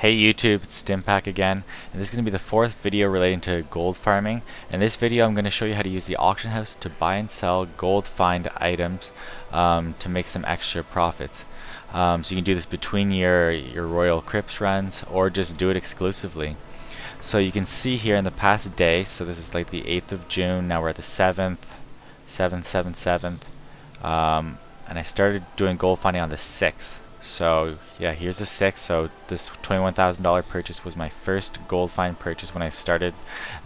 Hey YouTube, it's Stimpack again, and this is going to be the fourth video relating to gold farming. In this video I'm going to show you how to use the auction house to buy and sell gold find items to make some extra profits. So you can do this between your Royal Crypts runs or just do it exclusively. So you can see here in the past day, so this is like the 8th of June, now we're at the 7th, 7th, and I started doing gold finding on the 6th. So yeah, here's the 6th. So this $21,000 purchase was my first gold find purchase when I started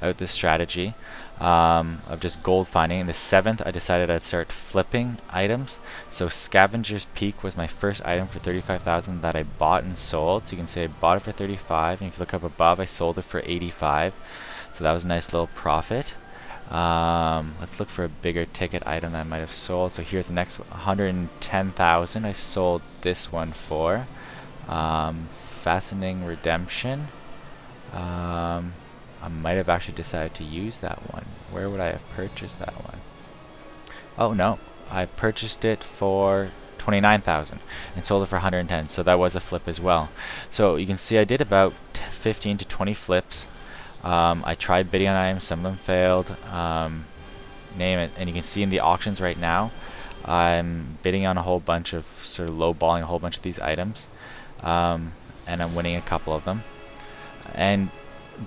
out this strategy of just gold finding. In the 7th, I decided I'd start flipping items. So Scavenger's Peak was my first item for 35,000 that I bought and sold. So you can say I bought it for 35, and if you look up above, I sold it for 85. So that was a nice little profit. Let's look for a bigger ticket item that I might have sold. So here's the next 110,000. I sold this one for Fascinating Redemption. I might have actually decided to use that one. Where would I have purchased that one? Oh no, I purchased it for 29,000 and sold it for 110. So that was a flip as well. So you can see I did about 15 to 20 flips. I tried bidding on items, some of them failed, name it, and you can see in the auctions right now I'm bidding on a whole bunch of, sort of lowballing a whole bunch of these items, and I'm winning a couple of them. And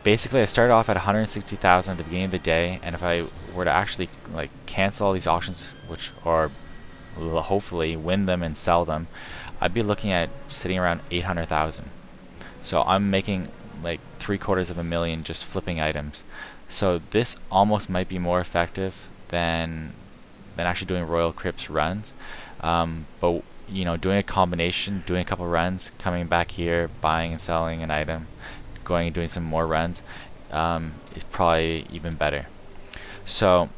basically I started off at 160,000 at the beginning of the day, and if I were to actually like cancel all these auctions, which or hopefully win them and sell them, I'd be looking at sitting around 800,000. So I'm making like $750,000 just flipping items. So this almost might be more effective than actually doing Royal Crypts runs. But you know, doing a combination, doing a couple runs, coming back here, buying and selling an item, going and doing some more runs, is probably even better. So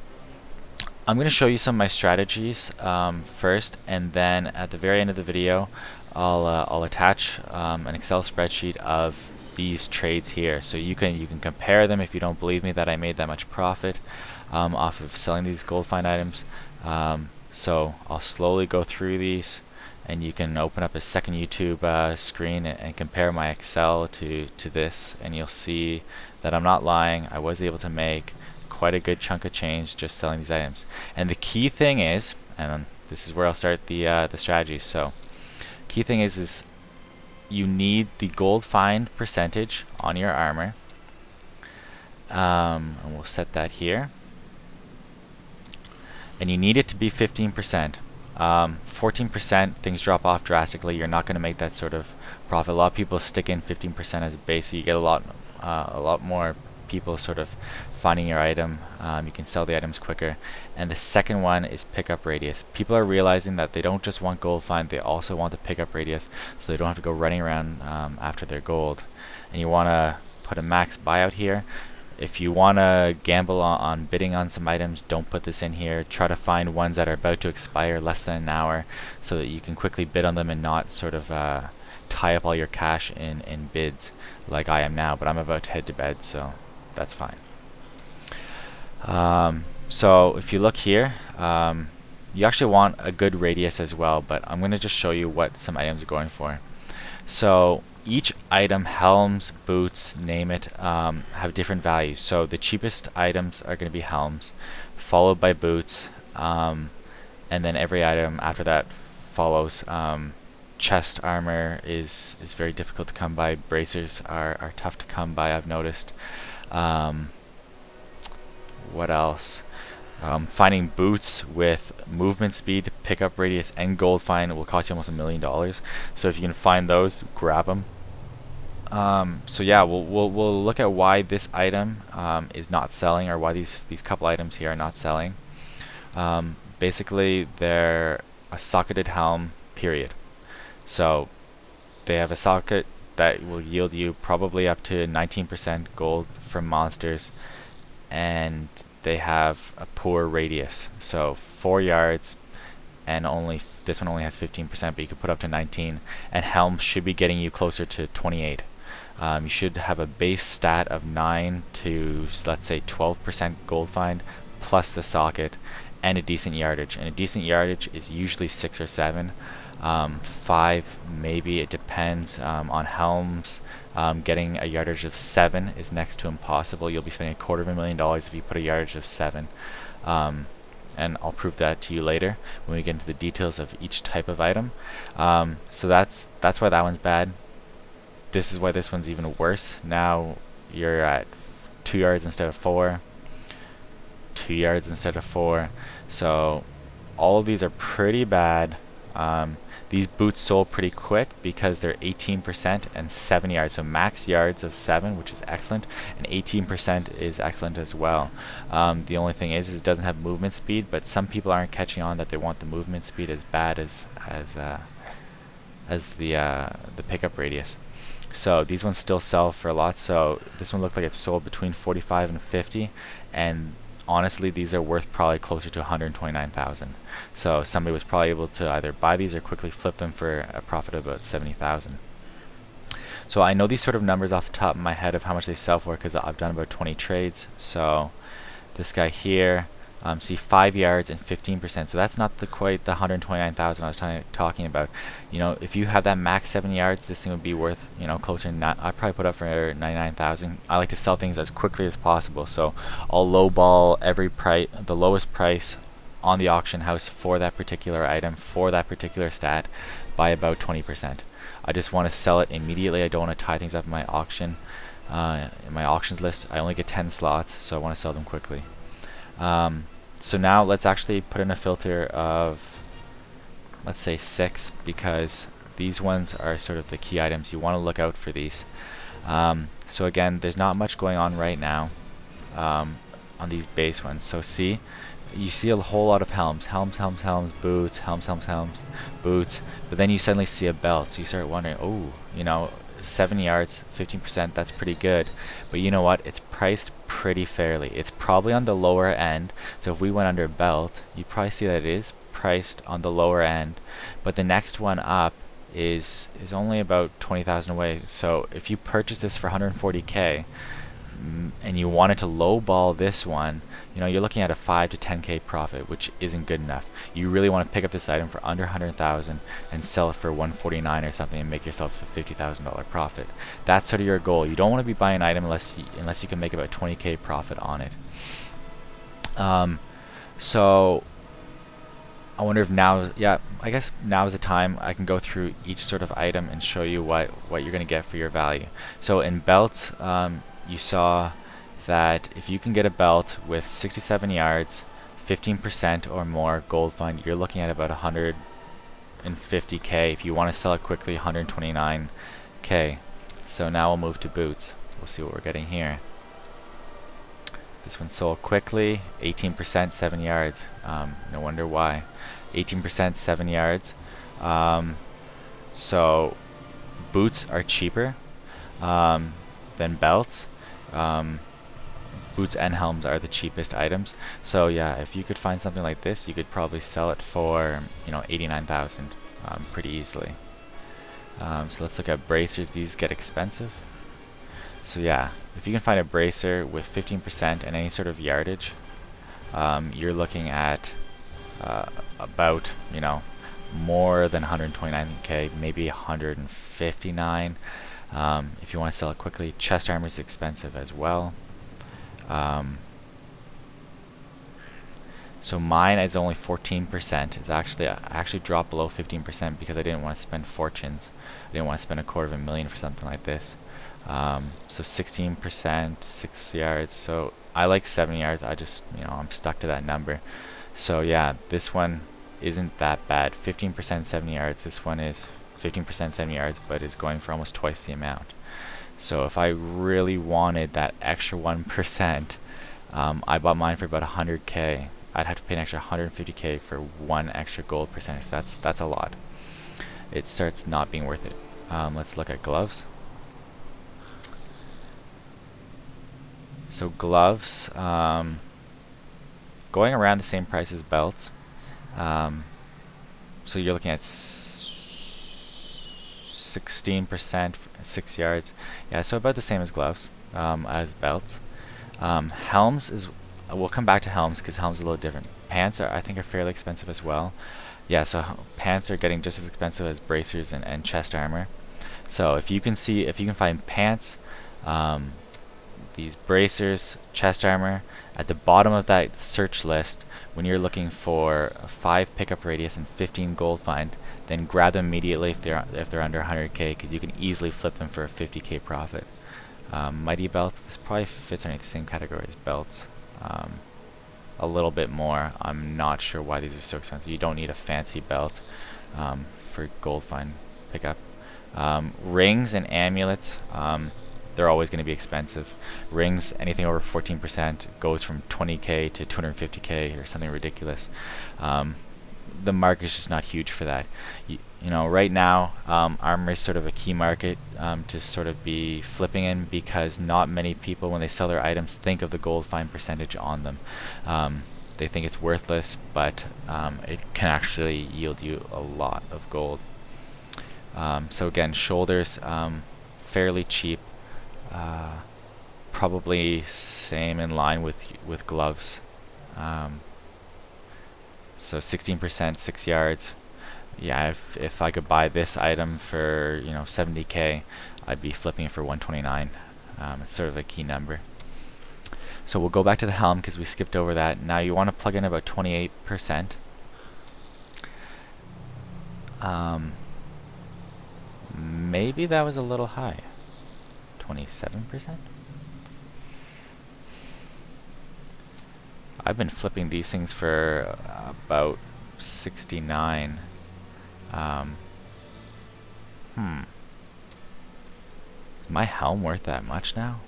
I'm going to show you some of my strategies first, and then at the very end of the video I'll attach an Excel spreadsheet of these trades here, so you can compare them if you don't believe me that I made that much profit off of selling these gold find items. So I'll slowly go through these, and you can open up a second YouTube screen and compare my Excel to this, and you'll see that I'm not lying. I was able to make quite a good chunk of change just selling these items. And the key thing is, and this is where I'll start the strategy. So key thing is you need the gold find percentage on your armor, and we'll set that here, and you need it to be 15%. 14% things drop off drastically. You're not going to make that sort of profit. A lot of people stick in 15% as a base, so you get a lot more people sort of finding your item. You can sell the items quicker. And the second one is pickup radius. People are realizing that they don't just want gold find, they also want the pickup radius, so they don't have to go running around after their gold. And you want to put a max buyout here. If you want to gamble on bidding on some items, don't put this in here. Try to find ones that are about to expire less than an hour, so that you can quickly bid on them and not sort of tie up all your cash in bids like I am now. But I'm about to head to bed, so that's fine. So if you look here, you actually want a good radius as well, but I'm going to just show you what some items are going for. So each item, helms, boots, name it, have different values. So the cheapest items are going to be helms, followed by boots, and then every item after that follows. Chest armor is very difficult to come by. Bracers are tough to come by, I've noticed. What else? Finding boots with movement speed, pickup radius, and gold find will cost you almost $1 million. So if you can find those, grab them. So yeah, we'll look at why this item is not selling, or why these couple items here are not selling. Basically, they're a socketed helm, period. So they have a socket that will yield you probably up to 19% gold from monsters, and they have a poor radius, so 4 yards, and this one only has 15%, but you could put up to 19. And helms should be getting you closer to 28. You should have a base stat of 9 to, let's say, 12% gold find plus the socket, and a decent yardage. And a decent yardage is usually 6 or 7. 5 maybe, it depends. On helms, getting a yardage of 7 is next to impossible. You'll be spending $250,000 if you put a yardage of 7. And I'll prove that to you later when we get into the details of each type of item. So that's why that one's bad. This is why this one's even worse. Now you're at 2 yards instead of 4, 2 yards instead of 4. So all of these are pretty bad. These boots sold pretty quick because they're 18% and 7 yards, so max yards of 7, which is excellent, and 18% is excellent as well. The only thing is it doesn't have movement speed, but some people aren't catching on that they want the movement speed as bad as the pickup radius. So these ones still sell for a lot. So this one looked like it sold between 45 and 50, and honestly these are worth probably closer to 129,000. So somebody was probably able to either buy these or quickly flip them for a profit of about 70,000. So I know these sort of numbers off the top of my head of how much they sell for because I've done about 20 trades. So this guy here, see 5 yards and 15%. So that's not quite the 129,000 I was talking about. You know, if you have that max 7 yards, this thing would be worth, you know, closer to I'd probably put up for 99,000. I like to sell things as quickly as possible, so I'll lowball every price, the lowest price on the auction house for that particular item, for that particular stat, by about 20%. I just want to sell it immediately. I don't want to tie things up in my auction, in my auctions list. I only get 10 slots, so I want to sell them quickly. So now let's actually put in a filter of, let's say 6, because these ones are sort of the key items. You want to look out for these. So again, there's not much going on right now on these base ones. So see, you see a whole lot of helms, boots, helms, boots, but then you suddenly see a belt, so you start wondering, oh, you know, 7 yards, 15%, that's pretty good. But you know what? It's priced pretty fairly. It's probably on the lower end. So if we went under belt, you probably see that it is priced on the lower end. But the next one up is only about 20,000 away. So if you purchase this for 140K and you wanted to lowball this one, you know, you're looking at a 5 to 10K profit, which isn't good enough. You really want to pick up this item for under 100,000 and sell it for 149 or something and make yourself a $50,000 profit. That's sort of your goal. You don't want to be buying an item unless you can make about 20K profit on it. So I wonder if now, yeah, I guess now is the time I can go through each sort of item and show you what you're going to get for your value. So in belts, you saw that if you can get a belt with 67 yards, 15% or more gold fund, you're looking at about 150K. If you want to sell it quickly, 129K. So now we'll move to boots. We'll see what we're getting here. This one sold quickly, 18%, 7 yards. No wonder why. 18%, 7 yards. So boots are cheaper than belts. Boots and helms are the cheapest items. So yeah, if you could find something like this, you could probably sell it for, you know, 89,000 pretty easily. So let's look at bracers. These get expensive. So yeah, if you can find a bracer with 15% and any sort of yardage, you're looking at about, you know, more than 129K, maybe 159. If you want to sell it quickly. Chest armor is expensive as well. So mine is only 14%. It's actually I actually dropped below 15% because I didn't want to spend fortunes. I didn't want to spend $250,000 for something like this. So 16%, 6 yards. So I like 7 yards. I just, you know, I'm stuck to that number. So yeah, this one isn't that bad. 15%, 7 yards. This one is 15%, 7 yards, but is going for almost twice the amount. So if I really wanted that extra 1%, I bought mine for about 100K. I'd have to pay an extra 150K for 1 extra gold percentage. That's a lot. It starts not being worth it. Let's look at gloves. So gloves, going around the same price as belts. So you're looking at 16%, 6 yards. Yeah, so about the same as gloves, as belts. Helms is, we'll come back to helms because helms is a little different. pants are, I think, are fairly expensive as well. Yeah, so pants are getting just as expensive as bracers and chest armor. So if you can find pants, these bracers, chest armor, at the bottom of that search list, when you're looking for a 5 pickup radius and 15 gold find, then grab them immediately if they're under 100k, because you can easily flip them for a 50k profit. Mighty belt, this probably fits underneath the same category as belts. A little bit more. I'm not sure why these are so expensive. You don't need a fancy belt for gold find pickup. Rings and amulets, they're always going to be expensive. Rings, anything over 14% goes from 20k to 250k or something ridiculous. The market is just not huge for that. You know, right now, armor is sort of a key market to sort of be flipping in, because not many people, when they sell their items, think of the gold find percentage on them. They think it's worthless, but it can actually yield you a lot of gold. So again, shoulders, fairly cheap. Probably same in line with gloves. So 16%, 6 yards. Yeah, if I could buy this item for 70k, I'd be flipping it for 129. It's sort of a key number. So we'll go back to the helm because we skipped over that. Now you want to plug in about 28%. Maybe that was a little high. 27%? I've been flipping these things for about 69. Is my helm worth that much now?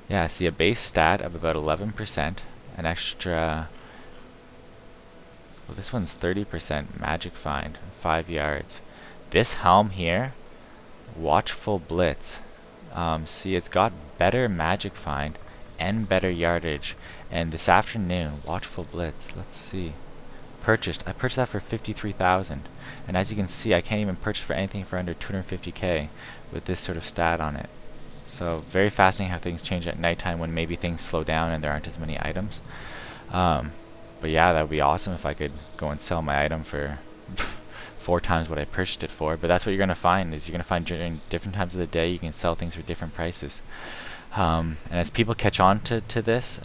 Yeah, I see a base stat of about 11%, an extra... Well, this one's 30% magic find, 5 yards. This helm here, Watchful Blitz. See, it's got better magic find and better yardage. And this afternoon, Watchful Blitz, let's see. I purchased that for 53,000. And as you can see, I can't even purchase for anything for under 250k with this sort of stat on it. So very fascinating how things change at nighttime when maybe things slow down and there aren't as many items. But yeah, that would be awesome if I could go and sell my item for 4 times what I purchased it for. But that's what you're going to find, is you're going to find during different times of the day you can sell things for different prices. And as people catch on to this,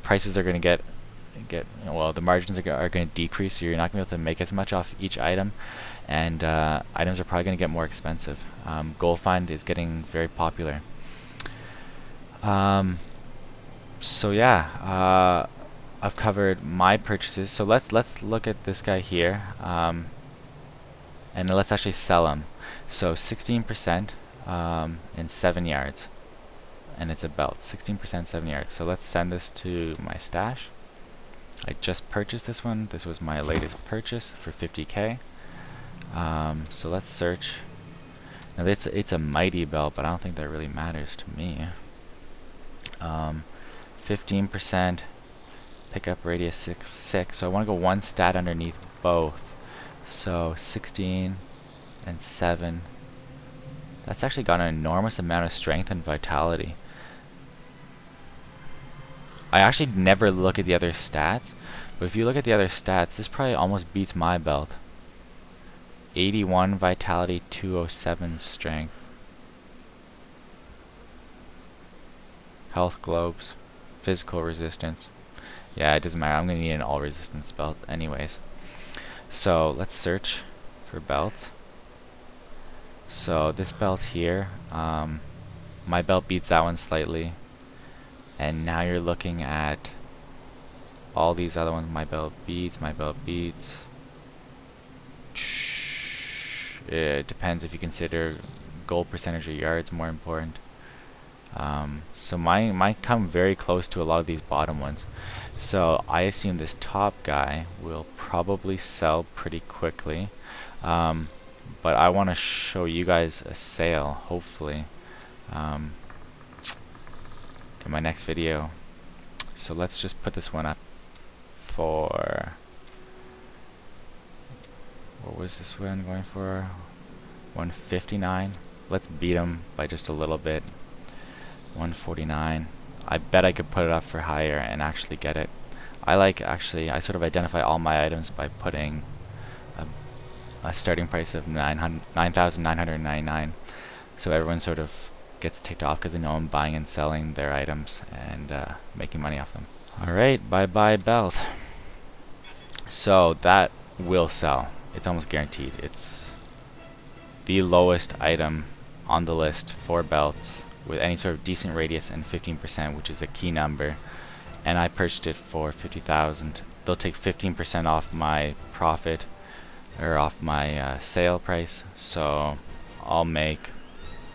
prices are going to get well, the margins are going to decrease, so you're not going to be able to make as much off each item, and items are probably going to get more expensive. Gold find is getting very popular. So yeah, I've covered my purchases. So let's look at this guy here, and let's actually sell him. So 16% in 7 yards, and it's a belt. 16%, 7 yards. So let's send this to my stash. I just purchased this one. This was my latest purchase for 50k. So let's search. Now it's a mighty belt, but I don't think that really matters to me. 15%, pickup radius 6. So I want to go one stat underneath both. So 16 and 7. That's actually got an enormous amount of strength and vitality. I actually never look at the other stats, but if you look at the other stats, this probably almost beats my belt. 81 vitality, 207 strength. Health globes, physical resistance. Yeah, it doesn't matter. I'm going to need an all resistance belt anyways. So let's search for belt. So this belt here, my belt beats that one slightly. And now you're looking at all these other ones. My belt beats. It depends if you consider gold percentage or yards more important. So mine come very close to a lot of these bottom ones. So I assume this top guy will probably sell pretty quickly. But I want to show you guys a sale, hopefully. In my next video. So let's just put this one up for, what was this one going for? 159. Let's beat him by just a little bit. 149. I bet I could put it up for higher and actually get it. I sort of identify all my items by putting a starting price of 9,999. So everyone sort of gets ticked off because they know I'm buying and selling their items and making money off them. Alright, bye belt. So that will sell. It's almost guaranteed. It's the lowest item on the list for belts with any sort of decent radius and 15%, which is a key number. And I purchased it for 50,000. They'll take 15% off my profit, or off my sale price. So I'll make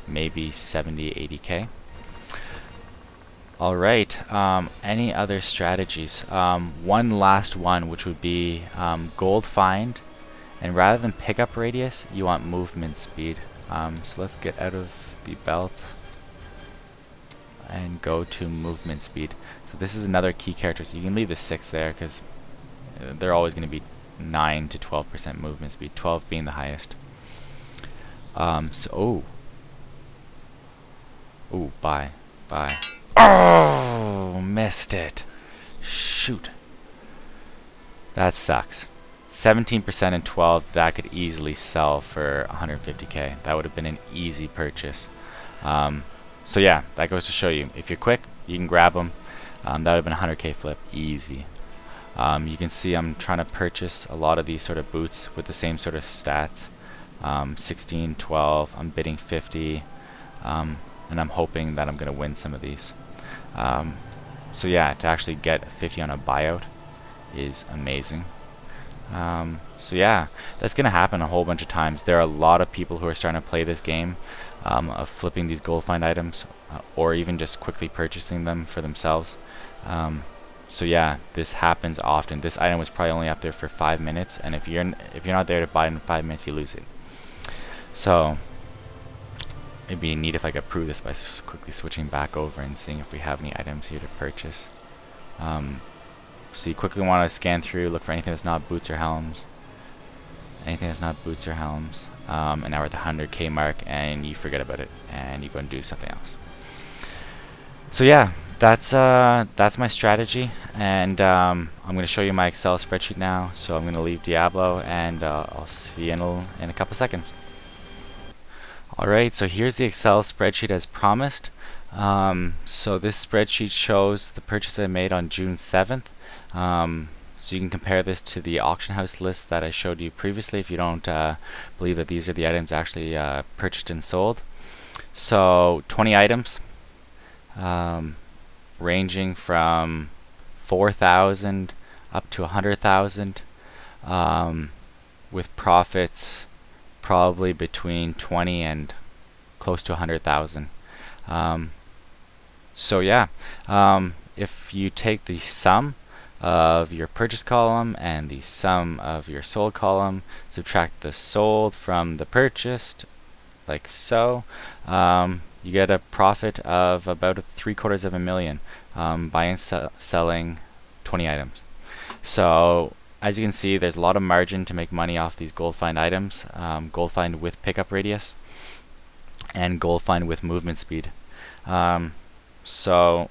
maybe 70, 80k. Alright, any other strategies? One last one, which would be gold find, and rather than pickup radius, you want movement speed. So let's get out of the belt and go to movement speed. So this is another key character, so you can leave the 6 there because they're always going to be 9 to 12% movement speed, 12 being the highest. Buy. Oh, missed it. Shoot. That sucks. 17% and 12, that could easily sell for 150k. That would have been an easy purchase. So yeah, that goes to show you, if you're quick, you can grab them. That would have been a 100k flip, easy. You can see I'm trying to purchase a lot of these sort of boots with the same sort of stats. 16, 12, I'm bidding 50, and I'm hoping that I'm going to win some of these. So yeah, to actually get 50 on a buyout is amazing. So yeah, that's going to happen a whole bunch of times. There are a lot of people who are starting to play this game of flipping these gold find items, or even just quickly purchasing them for themselves. So yeah, this happens often. This item was probably only up there for 5 minutes, and if you're not there to buy it in 5 minutes, you lose it. So it'd be neat if I could prove this by quickly switching back over and seeing if we have any items here to purchase. So you quickly want to scan through, look for anything that's not boots or helms. Anything that's not boots or helms. And now we're at the 100k mark, and you forget about it, and you go and do something else. So yeah, that's my strategy, and I'm going to show you my Excel spreadsheet now. So I'm going to leave Diablo, and I'll see you in a couple seconds. Alright, so here's the Excel spreadsheet as promised. So this spreadsheet shows the purchase I made on June 7th. So you can compare this to the auction house list that I showed you previously if you don't believe that these are the items actually purchased and sold. So 20 items, ranging from 4,000 up to 100,000, with profits probably between 20 and close to 100,000. So yeah, if you take the sum of your purchase column and the sum of your sold column, subtract the sold from the purchased, like so, you get a profit of about $750,000 buying and selling 20 items. So as you can see, there's a lot of margin to make money off these gold find items, gold find with pickup radius and gold find with movement speed. So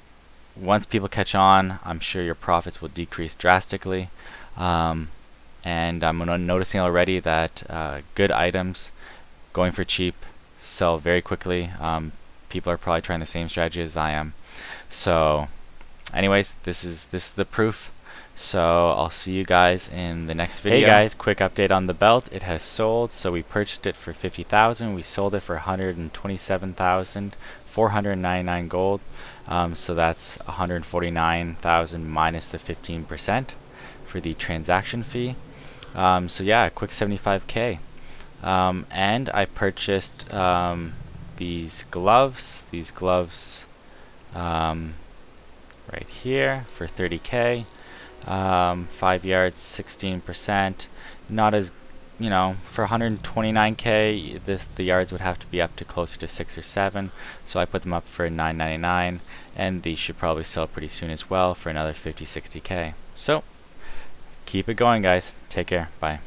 once people catch on, I'm sure your profits will decrease drastically. And I'm noticing already that good items going for cheap sell very quickly. People are probably trying the same strategy as I am. So anyways, this is the proof. So I'll see you guys in the next video. Hey guys, quick update on the belt. It has sold. So we purchased it for 50,000. We sold it for 127,499 gold. So that's 149,000 minus the 15% for the transaction fee. So yeah, a quick 75k. And I purchased these gloves. Right here for 30k. 5 yards, 16%. Not as, for 129k, the yards would have to be up to closer to 6 or 7. So I put them up for $9.99, and these should probably sell pretty soon as well for another 50, 60k. So keep it going, guys. Take care. Bye.